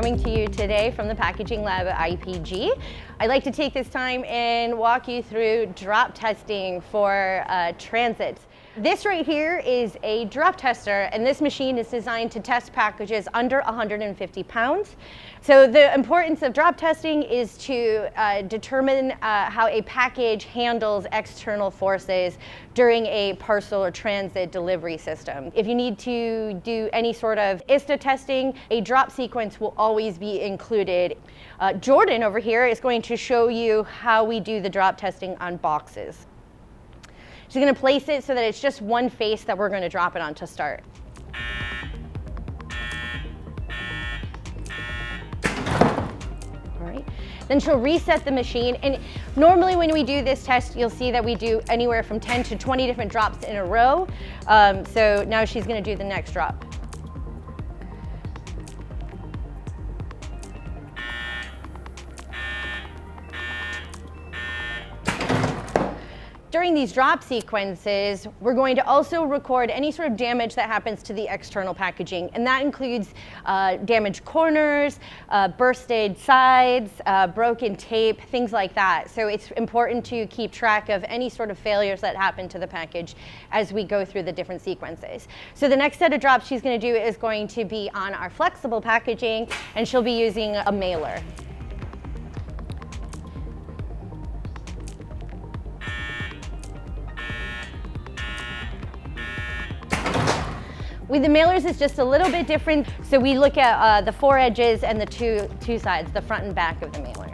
coming to you today from the Packaging Lab at IPG. I'd like to take this time and walk you through drop testing for transit. This right here is a drop tester, and this machine is designed to test packages under 150 pounds. So the importance of drop testing is to determine how a package handles external forces during a parcel or transit delivery system. If you need to do any sort of ISTA testing, a drop sequence will always be included. Jordan over here is going to show you how we do the drop testing on boxes. She's going to place it so that it's just one face that we're going to drop it on to start. All right. Then she'll reset the machine, and normally when we do this test, you'll see that we do anywhere from 10 to 20 different drops in a row. So now she's going to do the next drop. During these drop sequences, we're going to also record any sort of damage that happens to the external packaging, and that includes damaged corners, bursted sides, broken tape, things like that. So it's important to keep track of any sort of failures that happen to the package as we go through the different sequences. So the next set of drops she's going to do is going to be on our flexible packaging, and she'll be using a mailer. With the mailers, it's just a little bit different. So we look at the four edges and the two sides, the front and back of the mailer.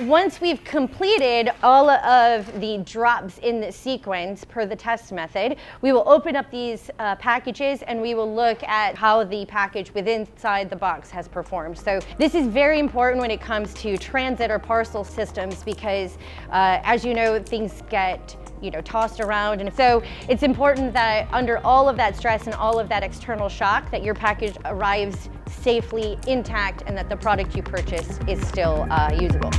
Once we've completed all of the drops in the sequence per the test method, we will open up these packages and we will look at how the package inside the box has performed. So this is very important when it comes to transit or parcel systems because as you know, things get tossed around, and so it's important that under all of that stress and all of that external shock that your package arrives safely intact and that the product you purchase is still usable.